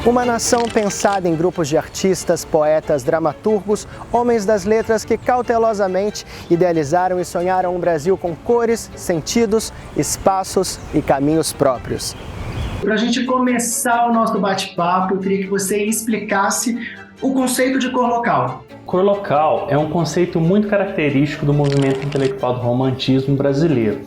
Uma nação pensada em grupos de artistas, poetas, dramaturgos, homens das letras que cautelosamente idealizaram e sonharam um Brasil com cores, sentidos, espaços e caminhos próprios. Para a gente começar o nosso bate-papo, eu queria que você explicasse o conceito de cor local. Cor local é um conceito muito característico do movimento intelectual do romantismo brasileiro.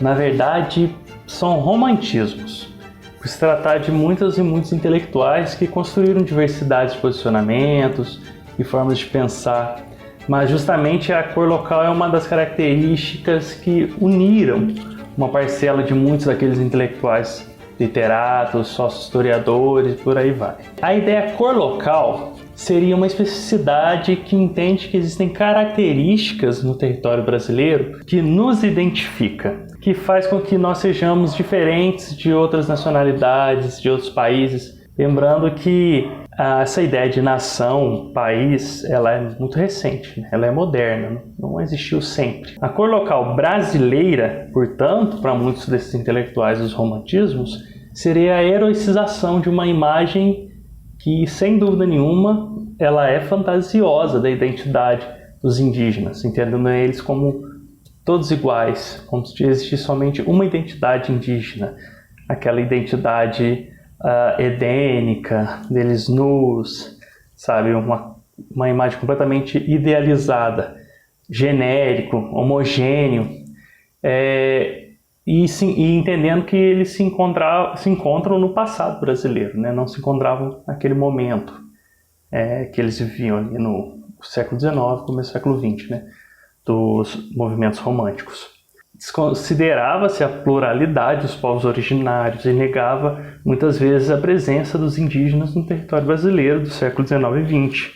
Na verdade, são romantismos, por se tratar de muitos e muitos intelectuais que construíram diversidades de posicionamentos e formas de pensar, mas justamente a cor local é uma das características que uniram uma parcela de muitos daqueles intelectuais literatos, sócio-historiadores, por aí vai. A ideia cor local seria uma especificidade que entende que existem características no território brasileiro que nos identifica, que faz com que nós sejamos diferentes de outras nacionalidades, de outros países. Lembrando que essa ideia de nação, país, ela é muito recente, né? Ela é moderna, não existiu sempre. A cor local brasileira, portanto, para muitos desses intelectuais dos romantismos, seria a heroicização de uma imagem que, sem dúvida nenhuma, ela é fantasiosa da identidade dos indígenas, entendendo eles como todos iguais, como se existisse somente uma identidade indígena, aquela identidade edênica, deles nus, sabe, uma imagem completamente idealizada, genérico, homogêneo, e entendendo que eles se encontram no passado brasileiro, né? Não se encontravam naquele momento que eles viviam ali no século XIX, começo do século XX, né? Dos movimentos românticos. Desconsiderava-se a pluralidade dos povos originários e negava muitas vezes a presença dos indígenas no território brasileiro do século XIX e XX,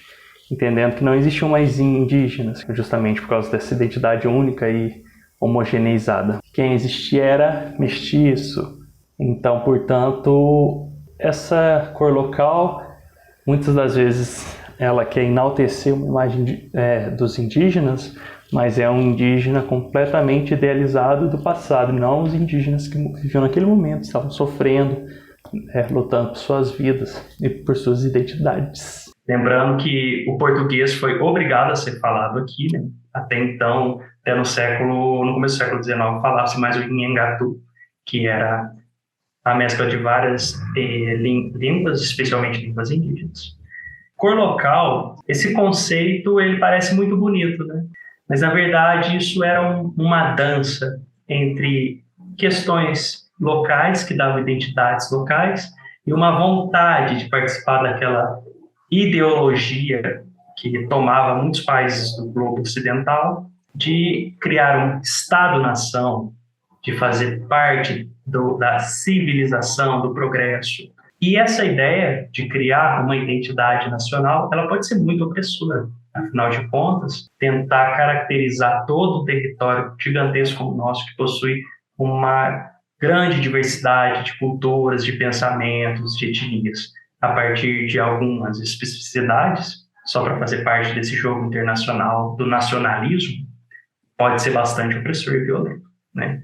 entendendo que não existiam mais indígenas, justamente por causa dessa identidade única e homogeneizada. Quem existia era mestiço. Então, portanto, essa cor local, muitas das vezes, ela quer enaltecer uma imagem dos indígenas, mas é um indígena completamente idealizado do passado, não os indígenas que viviam naquele momento, estavam sofrendo, lutando por suas vidas e por suas identidades. Lembrando que o português foi obrigado a ser falado aqui, né? Até então, até no começo do século XIX, falava-se mais o Inhangatu, que era a mescla de várias línguas, especialmente línguas indígenas. Cor local, esse conceito, ele parece muito bonito, né? Mas, na verdade, isso era uma dança entre questões locais, que davam identidades locais, e uma vontade de participar daquela ideologia que tomava muitos países do globo ocidental, de criar um Estado-nação, de fazer parte da civilização, do progresso. E essa ideia de criar uma identidade nacional, ela pode ser muito opressora. Afinal de contas, tentar caracterizar todo o território gigantesco como o nosso, que possui uma grande diversidade de culturas, de pensamentos, de etnias, a partir de algumas especificidades, só para fazer parte desse jogo internacional do nacionalismo, pode ser bastante opressor e violento, né?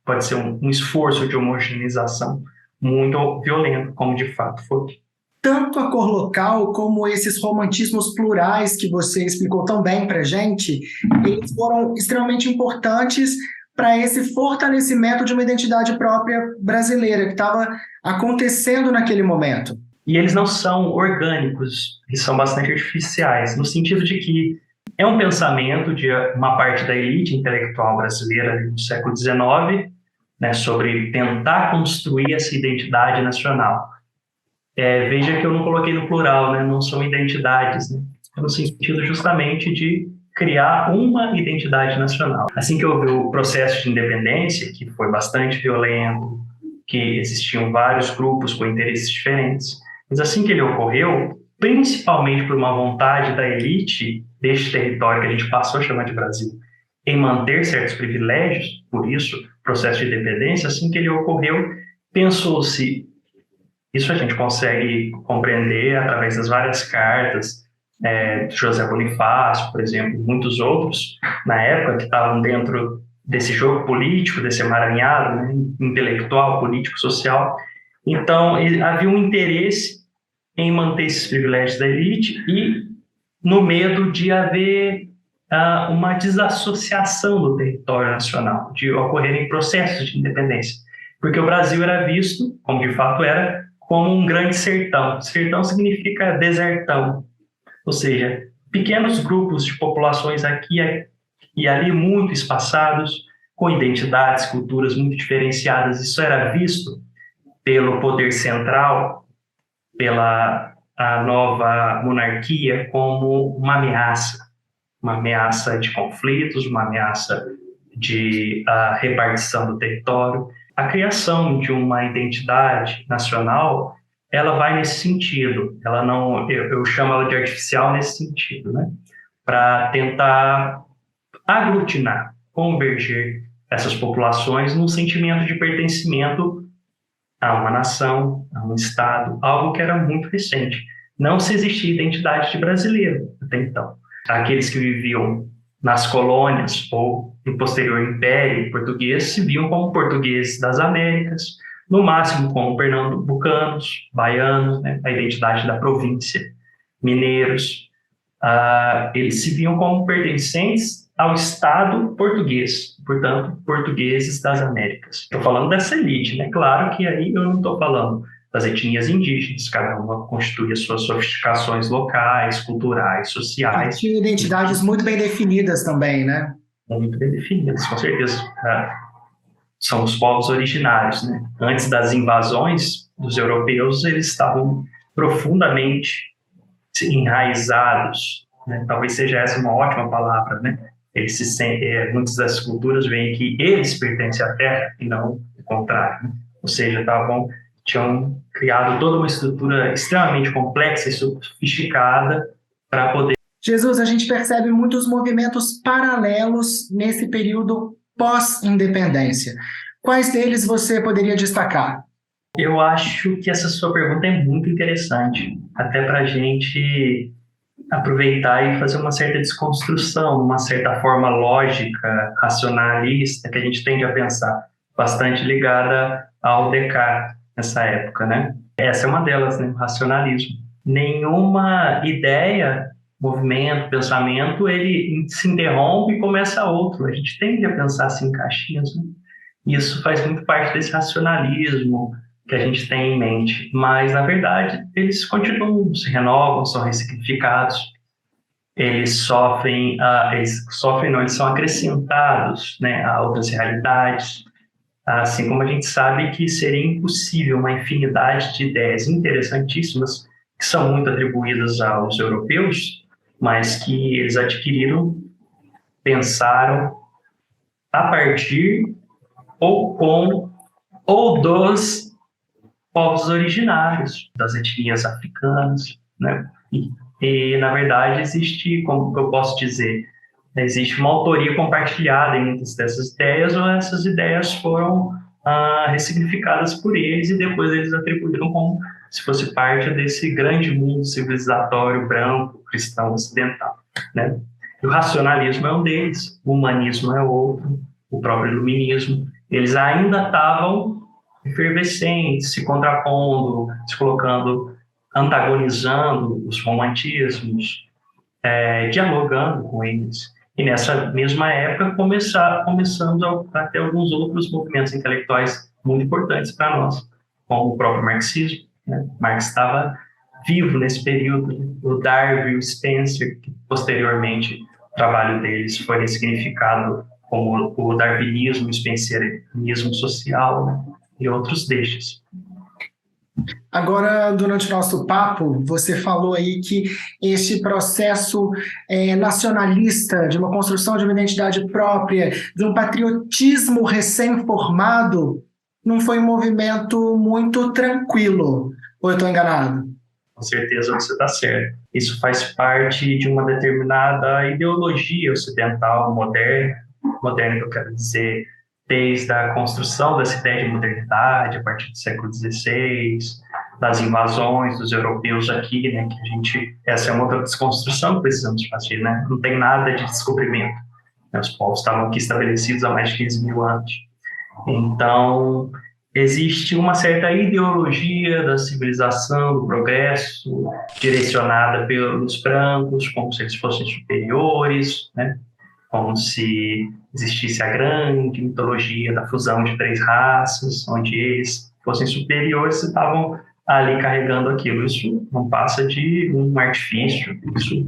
Pode ser um esforço de homogeneização muito violento, como de fato foi. Tanto a cor local como esses romantismos plurais que você explicou tão bem para a gente, eles foram extremamente importantes para esse fortalecimento de uma identidade própria brasileira que estava acontecendo naquele momento. E eles não são orgânicos, eles são bastante artificiais, no sentido de que é um pensamento de uma parte da elite intelectual brasileira do século XIX, né, sobre tentar construir essa identidade nacional. Veja que eu não coloquei no plural, né, não são identidades, né, no sentido justamente de criar uma identidade nacional. Assim que houve o processo de independência, que foi bastante violento, que existiam vários grupos com interesses diferentes, mas assim que ele ocorreu, principalmente por uma vontade da elite deste território que a gente passou a chamar de Brasil, em manter certos privilégios, por isso, processo de independência, assim que ele ocorreu, pensou-se, isso a gente consegue compreender através das várias cartas, José Bonifácio, por exemplo, muitos outros, na época, que estavam dentro desse jogo político, desse emaranhado, né, intelectual, político, social, Então, havia um interesse em manter esses privilégios da elite e no medo de haver uma desassociação do território nacional, de ocorrerem processos de independência. Porque o Brasil era visto, como de fato era, como um grande sertão. Sertão significa desertão, ou seja, pequenos grupos de populações aqui e ali muito espaçados, com identidades, culturas muito diferenciadas. Isso era visto pelo poder central, pela a nova monarquia, como uma ameaça de conflitos, uma ameaça de repartição do território. A criação de uma identidade nacional, ela vai nesse sentido. Ela não, eu chamo ela de artificial nesse sentido, né? Para tentar aglutinar, converger essas populações num sentimento de pertencimento a uma nação, a um Estado, algo que era muito recente. Não se existia identidade de brasileiro até então. Aqueles que viviam nas colônias ou no posterior império português se viam como portugueses das Américas, no máximo como pernambucanos, baianos, né, a identidade da província, mineiros. Eles se viam como pertencentes ao Estado português, portanto, portugueses das Américas. Estou falando dessa elite, né? Claro que aí eu não estou falando das etnias indígenas, cada uma constitui as suas sofisticações locais, culturais, sociais. Tinha identidades muito bem definidas também, né? Muito bem definidas, com certeza. São os povos originários, né? Antes das invasões dos europeus, eles estavam profundamente enraizados, né? Talvez seja essa uma ótima palavra, né? Eles muitas das culturas veem que eles pertencem à terra e não o contrário, né? Ou seja, tinham criado toda uma estrutura extremamente complexa e sofisticada para poder... Jesus, a gente percebe muitos movimentos paralelos nesse período pós-independência. Quais deles você poderia destacar? Eu acho que essa sua pergunta é muito interessante, até para a gente aproveitar e fazer uma certa desconstrução, uma certa forma lógica, racionalista, que a gente tende a pensar, bastante ligada ao Descartes nessa época, né? Essa é uma delas, né? O racionalismo. Nenhuma ideia, movimento, pensamento, ele se interrompe e começa outro. A gente tende a pensar assim em caixinhas, né? Isso faz muito parte desse racionalismo que a gente tem em mente, mas, na verdade, eles continuam, se renovam, são ressignificados, eles sofrem, não, eles são acrescentados, né, a outras realidades, assim como a gente sabe que seria impossível uma infinidade de ideias interessantíssimas que são muito atribuídas aos europeus, mas que eles adquiriram, pensaram a partir ou com ou dos povos originários, das etnias africanas, né? E, na verdade, existe, como eu posso dizer, existe uma autoria compartilhada em muitas dessas ideias, ou essas ideias foram ressignificadas por eles e depois eles atribuíram como se fosse parte desse grande mundo civilizatório branco, cristão, ocidental, né? E o racionalismo é um deles, o humanismo é outro, o próprio iluminismo. Eles ainda estavam efervescentes, se contrapondo, se colocando, antagonizando os romantismos, dialogando com eles. E nessa mesma época começamos a ter alguns outros movimentos intelectuais muito importantes para nós, como o próprio marxismo, né? Marx estava vivo nesse período, o Darwin, o Spencer, que posteriormente o trabalho deles foi ressignificado como o darwinismo, o spencerismo social, né? E outros deixos. Agora, durante o nosso papo, você falou aí que este processo nacionalista, de uma construção de uma identidade própria, de um patriotismo recém-formado, não foi um movimento muito tranquilo. Ou eu estou enganado? Com certeza você está certo. Isso faz parte de uma determinada ideologia ocidental moderna que eu quero dizer, desde a construção dessa ideia de modernidade a partir do século XVI, das invasões dos europeus aqui, né, essa é uma outra desconstrução que precisamos fazer, né? Não tem nada de descobrimento, né? Os povos estavam aqui estabelecidos há mais de 15 mil anos. Então, existe uma certa ideologia da civilização, do progresso, direcionada pelos brancos, como se eles fossem superiores, né? Como se existisse a grande mitologia da fusão de 3 raças, onde eles fossem superiores e estavam ali carregando aquilo. Isso não passa de um artifício, isso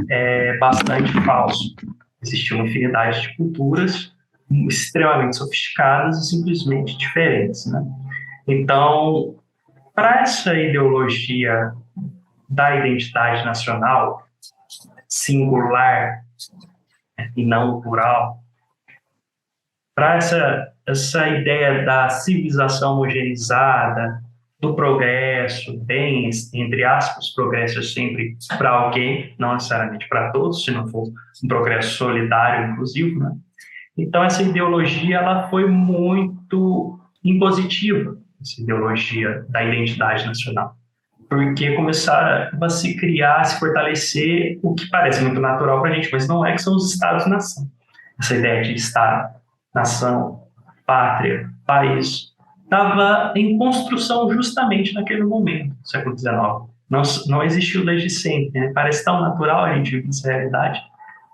é bastante falso. Existe uma infinidade de culturas extremamente sofisticadas e simplesmente diferentes, né? Então, para essa ideologia da identidade nacional singular, né, e não plural, para essa ideia da civilização homogeneizada, do progresso, bem, entre aspas, progresso é sempre para alguém, não necessariamente para todos, se não for um progresso solidário, inclusive, né? Então, essa ideologia ela foi muito impositiva, essa ideologia da identidade nacional, porque começaram a se criar, a se fortalecer o que parece muito natural para a gente, mas não é, que são os Estados-nação. Essa ideia de Estado, nação, pátria, país, estava em construção justamente naquele momento, no século XIX. Não existiu desde sempre, né? Parece tão natural a gente viver essa realidade,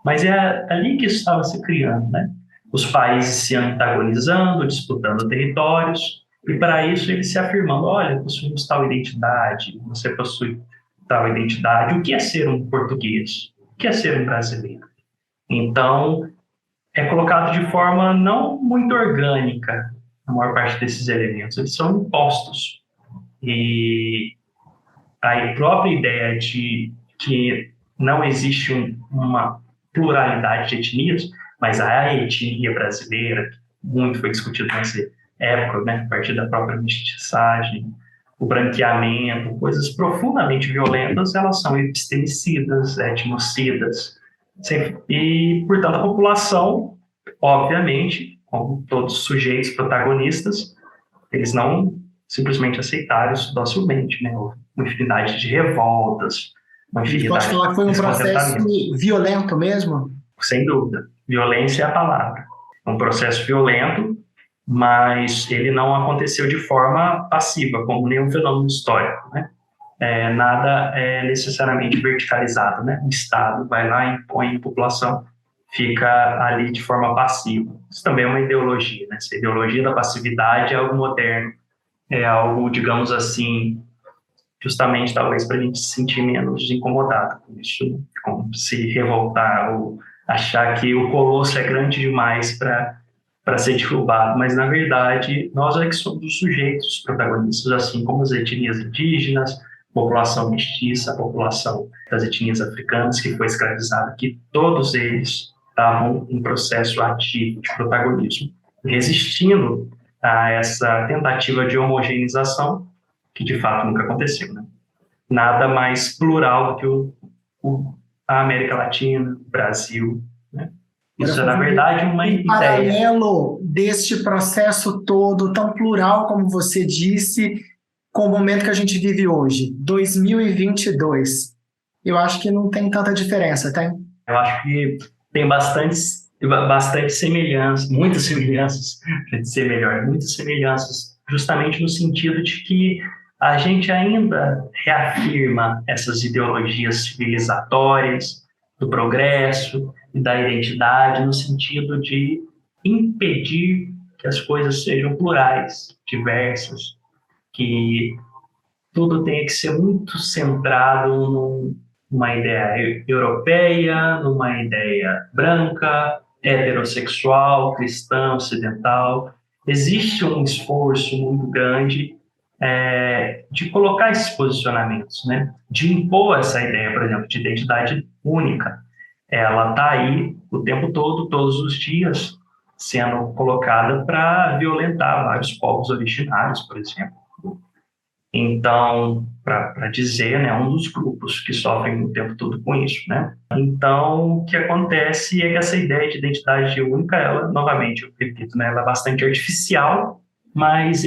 mas é ali que isso estava se criando, né? Os países se antagonizando, disputando territórios, e para isso eles se afirmando: olha, possuímos tal identidade, você possui tal identidade. O que é ser um português? O que é ser um brasileiro? Então, é colocado de forma não muito orgânica a maior parte desses elementos, eles são impostos. E a própria ideia de que não existe uma pluralidade de etnias, mas a etnia brasileira, muito foi discutido nessa época, né, a partir da própria mestiçagem, o branqueamento, coisas profundamente violentas, elas são epistemicidas, etnocidas. E, portanto, a população, obviamente, como todos os sujeitos protagonistas, eles não simplesmente aceitaram isso docilmente, né? Houve uma infinidade de revoltas, uma infinidade. A gente pode falar que foi um processo violento mesmo? Sem dúvida. Violência é a palavra. É um processo violento, mas ele não aconteceu de forma passiva, como nenhum fenômeno histórico, né? Nada é necessariamente verticalizado, né? O Estado vai lá e impõe a população, fica ali de forma passiva. Isso também é uma ideologia, né? Essa ideologia da passividade é algo moderno, é algo, digamos assim, justamente talvez para a gente se sentir menos incomodado com isso, como se revoltar ou achar que o colosso é grande demais para ser derrubado, mas na verdade nós é que somos os sujeitos protagonistas, assim como as etnias indígenas, população mestiça, a população das etnias africanas que foi escravizada, que todos eles estavam em processo ativo de protagonismo, resistindo a essa tentativa de homogeneização, que de fato nunca aconteceu, né? Nada mais plural do que a América Latina, o Brasil, né? Isso é, na verdade, uma ideia. Paralelo deste processo todo, tão plural como você disse, com o momento que a gente vive hoje, 2022. Eu acho que não tem tanta diferença, tem? Eu acho que tem bastante semelhança, muitas semelhanças, para dizer melhor, muitas semelhanças, justamente no sentido de que a gente ainda reafirma essas ideologias civilizatórias do progresso e da identidade, no sentido de impedir que as coisas sejam plurais, diversas, que tudo tenha que ser muito centrado numa ideia europeia, numa ideia branca, heterossexual, cristã, ocidental. Existe um esforço muito grande de colocar esses posicionamentos, né? De impor essa ideia, por exemplo, de identidade única. Ela está aí o tempo todo, todos os dias, sendo colocada para violentar vários povos originários, por exemplo. Então, para dizer, né, um dos grupos que sofrem o tempo todo com isso, né? Então, o que acontece é que essa ideia de identidade única, ela, novamente, eu repito, né, ela é bastante artificial, mas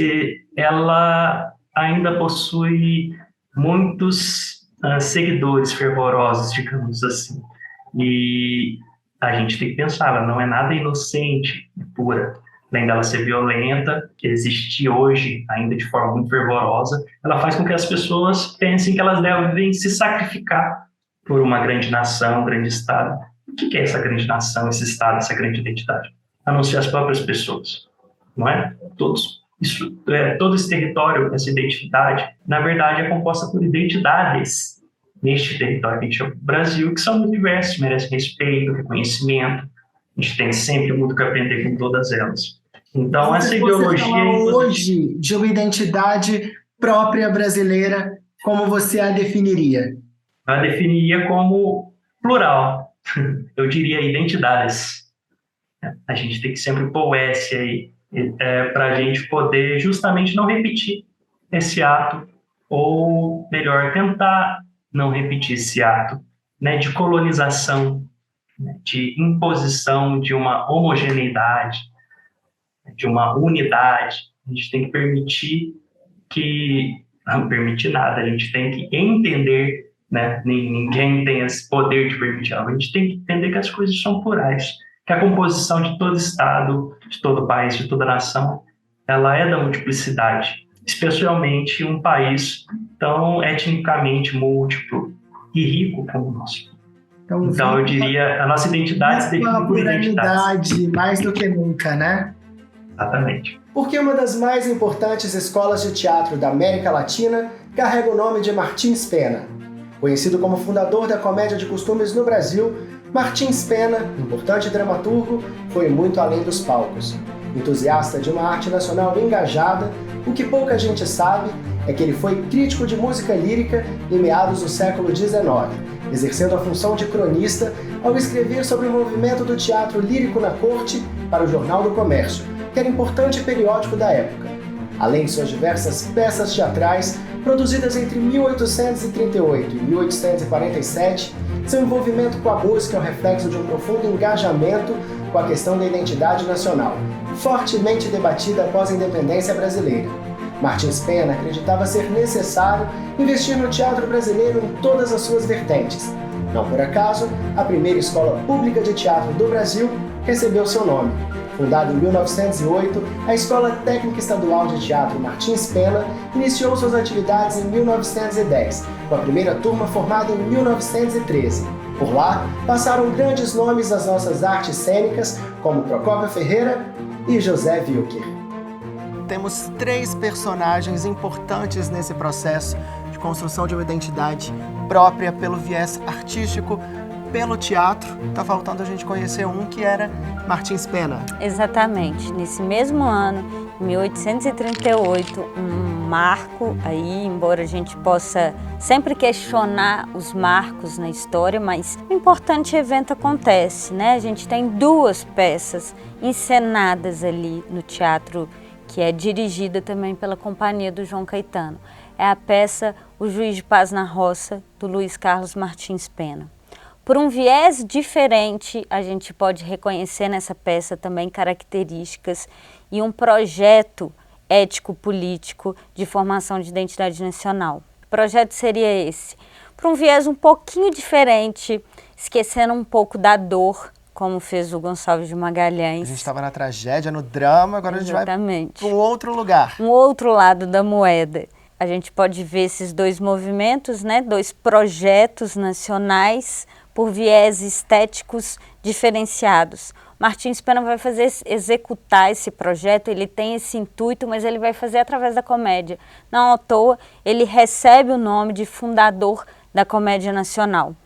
ela ainda possui muitos seguidores fervorosos, digamos assim. E a gente tem que pensar, ela não é nada inocente e pura. além dela ser violenta, que existe hoje ainda de forma muito fervorosa, ela faz com que as pessoas pensem que elas devem se sacrificar por uma grande nação, um grande Estado. O que é essa grande nação, esse Estado, essa grande identidade? A não ser as próprias pessoas, não é? Todo esse território, essa identidade, na verdade, é composta por identidades neste território que a gente chama de Brasil, que são muito diversos, merecem respeito, reconhecimento. A gente tem sempre muito que aprender com todas elas. Então, essa ideologia... Você fala hoje de uma identidade própria brasileira, como você a definiria? Eu a definiria como plural. Eu diria identidades. A gente tem que sempre pôr o S aí, para a gente poder justamente não repetir esse ato, ou melhor, tentar não repetir esse ato, né, de colonização, né, de imposição de uma homogeneidade, de uma unidade. A gente tem que permitir não permitir nada, a gente tem que entender, né, ninguém tem esse poder de permitir algo, a gente tem que entender que as coisas são plurais, que a composição de todo Estado, de todo país, de toda nação, ela é da multiplicidade, especialmente um país tão etnicamente múltiplo e rico como o nosso. Então eu diria, a nossa identidade se define por identidade. Mais do que nunca, né? Exatamente. Porque uma das mais importantes escolas de teatro da América Latina carrega o nome de Martins Pena. Conhecido como fundador da comédia de costumes no Brasil, Martins Pena, importante dramaturgo, foi muito além dos palcos. Entusiasta de uma arte nacional engajada, o que pouca gente sabe é que ele foi crítico de música lírica em meados do século XIX, exercendo a função de cronista ao escrever sobre o movimento do teatro lírico na corte para o Jornal do Comércio, que era importante periódico da época. Além de suas diversas peças teatrais, produzidas entre 1838 e 1847, seu envolvimento com a música é o reflexo de um profundo engajamento com a questão da identidade nacional, fortemente debatida após a independência brasileira. Martins Pena acreditava ser necessário investir no teatro brasileiro em todas as suas vertentes. Não por acaso, a primeira escola pública de teatro do Brasil recebeu seu nome. Fundada em 1908, a Escola Técnica Estadual de Teatro Martins Pena iniciou suas atividades em 1910, com a primeira turma formada em 1913. Por lá, passaram grandes nomes das nossas artes cênicas, como Procópio Ferreira e José Wilker. Temos 3 personagens importantes nesse processo de construção de uma identidade própria pelo viés artístico, pelo teatro. Tá faltando a gente conhecer um, que era Martins Pena. Exatamente. Nesse mesmo ano, em 1838, um marco aí, embora a gente possa sempre questionar os marcos na história, mas um importante evento acontece, né? A gente tem 2 peças encenadas ali no teatro, que é dirigida também pela companhia do João Caetano. É a peça O Juiz de Paz na Roça, do Luiz Carlos Martins Pena. Por um viés diferente, a gente pode reconhecer nessa peça também características e um projeto ético-político de formação de identidade nacional. O projeto seria esse. Por um viés um pouquinho diferente, esquecendo um pouco da dor, como fez o Gonçalves de Magalhães. A gente estava na tragédia, no drama, agora Exatamente. A gente vai para um outro lugar. Um outro lado da moeda. A gente pode ver esses 2 movimentos, né? 2 projetos nacionais por viés estéticos diferenciados. Martins Pena vai executar esse projeto, ele tem esse intuito, mas ele vai fazer através da comédia. Não à toa, ele recebe o nome de fundador da Comédia Nacional.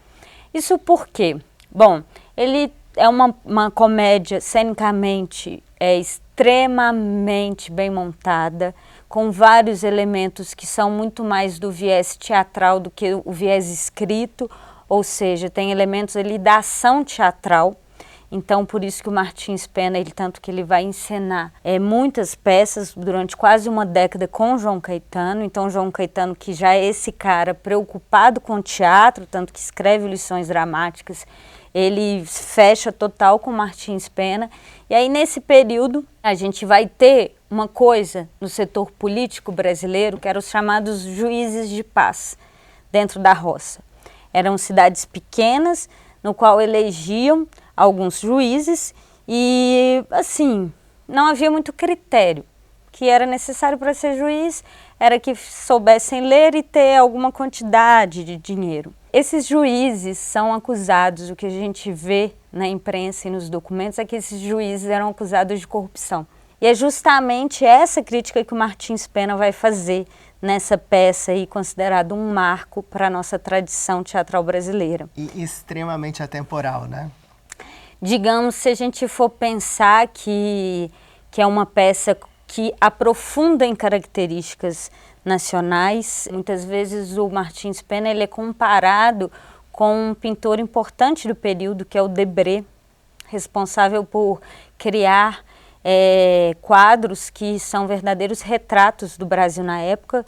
Isso por quê? Bom, ele é uma comédia cenicamente extremamente bem montada, com vários elementos que são muito mais do viés teatral do que o viés escrito, ou seja, tem elementos ali da ação teatral. Então, por isso que o Martins Pena, tanto que ele vai encenar muitas peças durante quase uma década com o João Caetano. Então, João Caetano, que já é esse cara preocupado com o teatro, tanto que escreve lições dramáticas, ele fecha total com Martins Pena. E aí, nesse período, a gente vai ter uma coisa no setor político brasileiro, que eram os chamados juízes de paz, dentro da roça. Eram cidades pequenas, no qual elegiam alguns juízes e, assim, não havia muito critério. O que era necessário para ser juiz era que soubessem ler e ter alguma quantidade de dinheiro. Esses juízes são acusados, o que a gente vê na imprensa e nos documentos é que esses juízes eram acusados de corrupção. E é justamente essa crítica que o Martins Pena vai fazer nessa peça aí, considerada um marco para a nossa tradição teatral brasileira. E extremamente atemporal, né? Digamos, se a gente for pensar que é uma peça que aprofunda em características nacionais, muitas vezes o Martins Pena ele é comparado com um pintor importante do período, que é o Debré, responsável por criar quadros que são verdadeiros retratos do Brasil na época,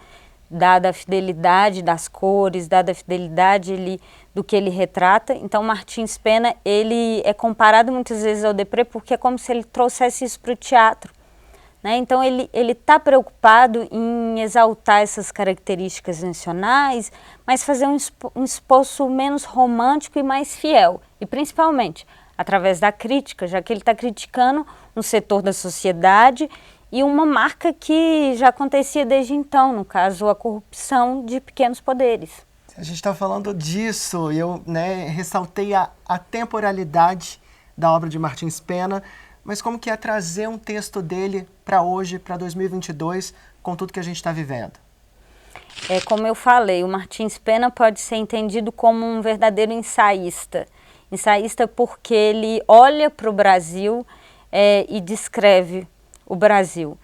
dada a fidelidade das cores, dada a fidelidade do que ele retrata. Então Martins Pena ele é comparado muitas vezes ao Debré porque é como se ele trouxesse isso para o teatro, né? Então ele está preocupado em exaltar essas características nacionais, mas fazer um esboço menos romântico e mais fiel, e principalmente através da crítica, já que ele está criticando um setor da sociedade e uma marca que já acontecia desde então, no caso, a corrupção de pequenos poderes. A gente está falando disso, eu ressaltei a temporalidade da obra de Martins Pena, mas como que é trazer um texto dele para hoje, para 2022, com tudo que a gente está vivendo? Como eu falei, o Martins Pena pode ser entendido como um verdadeiro ensaísta. Ensaísta porque ele olha para o Brasil e descreve o Brasil.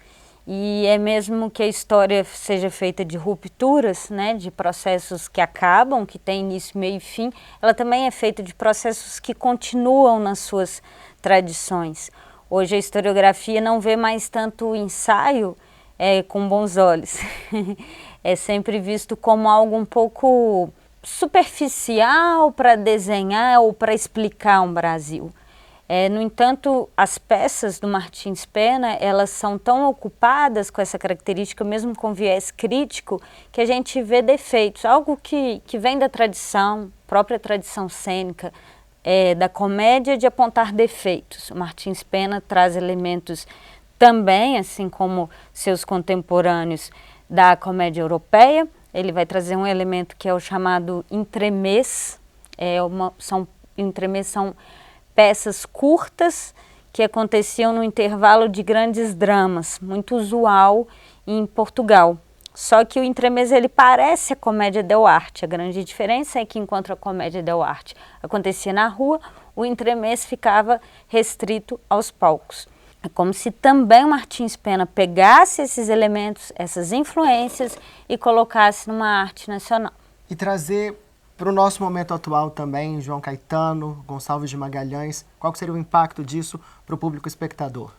E é mesmo que a história seja feita de rupturas, né, de processos que acabam, que tem início, meio e fim, ela também é feita de processos que continuam nas suas tradições. Hoje a historiografia não vê mais tanto o ensaio com bons olhos. É sempre visto como algo um pouco superficial para desenhar ou para explicar um Brasil. No entanto, as peças do Martins Pena, elas são tão ocupadas com essa característica, mesmo com viés crítico, que a gente vê defeitos, algo que vem da tradição, própria tradição cênica, da comédia, de apontar defeitos. O Martins Pena traz elementos também, assim como seus contemporâneos, da comédia europeia. Ele vai trazer um elemento que é o chamado entremês. Entremês são peças curtas que aconteciam no intervalo de grandes dramas, muito usual em Portugal. Só que o entremês ele parece a comédia dell'arte. A grande diferença é que enquanto a comédia dell'arte acontecia na rua, o entremês ficava restrito aos palcos. É como se também o Martins Pena pegasse esses elementos, essas influências e colocasse numa arte nacional. E trazer para o nosso momento atual também, João Caetano, Gonçalves de Magalhães, qual seria o impacto disso para o público espectador?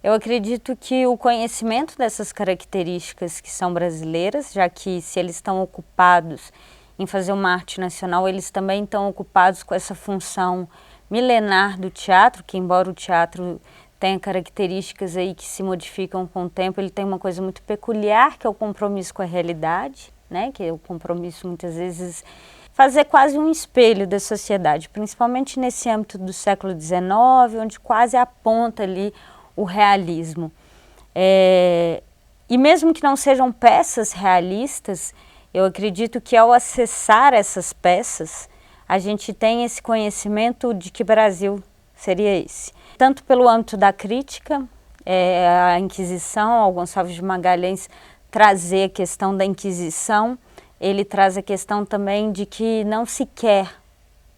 Eu acredito que o conhecimento dessas características que são brasileiras, já que se eles estão ocupados em fazer uma arte nacional, eles também estão ocupados com essa função milenar do teatro, que embora o teatro tenha características aí que se modificam com o tempo, ele tem uma coisa muito peculiar, que é o compromisso com a realidade, né? Que é o compromisso muitas vezes fazer quase um espelho da sociedade, principalmente nesse âmbito do século XIX, onde quase aponta ali o realismo. E mesmo que não sejam peças realistas, eu acredito que ao acessar essas peças, a gente tem esse conhecimento de que Brasil seria esse. Tanto pelo âmbito da crítica, a Inquisição, ao Gonçalves de Magalhães trazer a questão da Inquisição, ele traz a questão também de que não se quer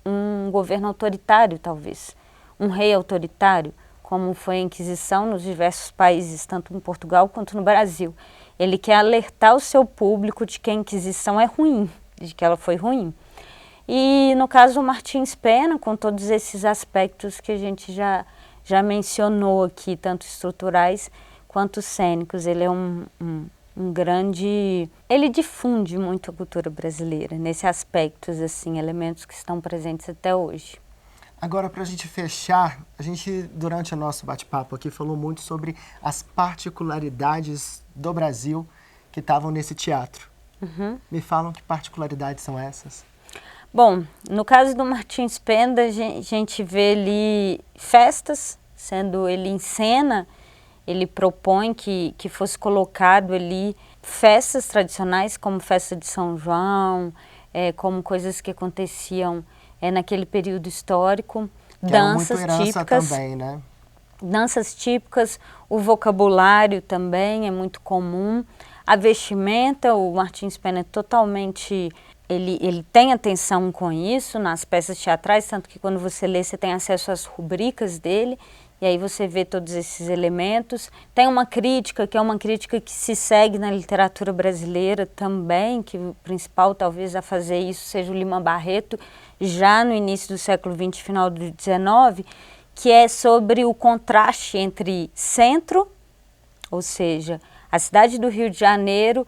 um governo autoritário, talvez, um rei autoritário, como foi a Inquisição nos diversos países, tanto em Portugal quanto no Brasil. Ele quer alertar o seu público de que a Inquisição é ruim, de que ela foi ruim. E no caso do Martins Pena, com todos esses aspectos que a gente já mencionou aqui, tanto estruturais quanto cênicos, ele é um grande... Ele difunde muito a cultura brasileira, nesses aspectos, assim, elementos que estão presentes até hoje. Agora, para a gente fechar, a gente, durante o nosso bate-papo aqui, falou muito sobre as particularidades do Brasil que estavam nesse teatro. Uhum. Me falam que particularidades são essas? Bom, no caso do Martins Pena, a gente vê ali festas, sendo ele em cena, ele propõe que fosse colocado ali festas tradicionais, como festa de São João, como coisas que aconteciam naquele período histórico, danças típicas também, né? Danças típicas, o vocabulário também é muito comum, a vestimenta, o Martins Pena é totalmente, ele tem atenção com isso nas peças teatrais, tanto que quando você lê você tem acesso às rubricas dele, e aí você vê todos esses elementos. Tem uma crítica, que é uma crítica que se segue na literatura brasileira também, que o principal talvez a fazer isso seja o Lima Barreto, já no início do século XX, final do XIX, que é sobre o contraste entre centro, ou seja, a cidade do Rio de Janeiro,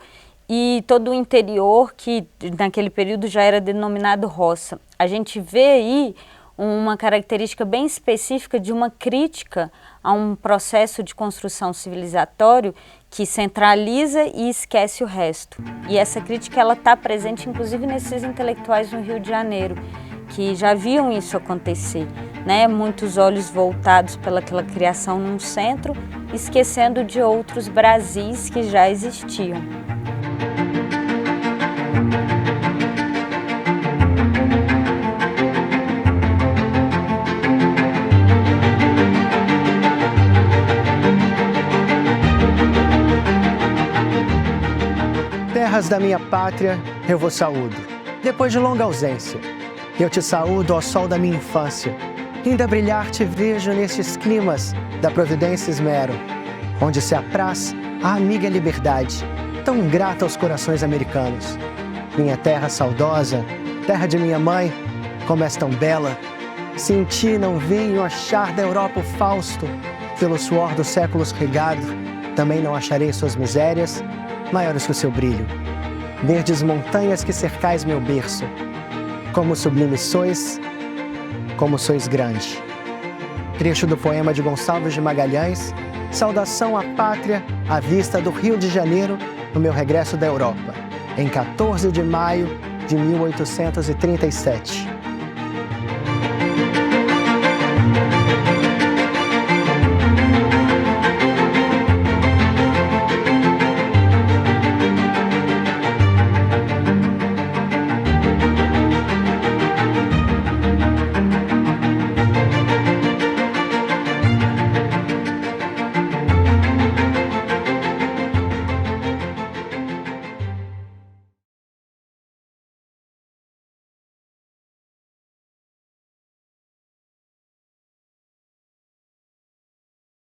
e todo o interior, que naquele período já era denominado roça. A gente vê aí uma característica bem específica de uma crítica a um processo de construção civilizatório que centraliza e esquece o resto. E essa crítica ela está presente inclusive nesses intelectuais no Rio de Janeiro, que já viam isso acontecer, né? Muitos olhos voltados pelaquela criação num centro, esquecendo de outros Brasis que já existiam. Terras da minha pátria, eu vos saúdo. Depois de longa ausência, eu te saúdo ao sol da minha infância. Ainda brilhar te vejo nestes climas da providência esmero, onde se apraz a amiga liberdade, tão grata aos corações americanos. Minha terra saudosa, terra de minha mãe, como és tão bela, se em ti não venho achar da Europa o Fausto, pelo suor dos séculos regado, também não acharei suas misérias maiores que o seu brilho. Verdes montanhas que cercais meu berço, como sublime sois, como sois grande. Trecho do poema de Gonçalves de Magalhães, saudação à pátria à vista do Rio de Janeiro no meu regresso da Europa, em 14 de maio de 1837.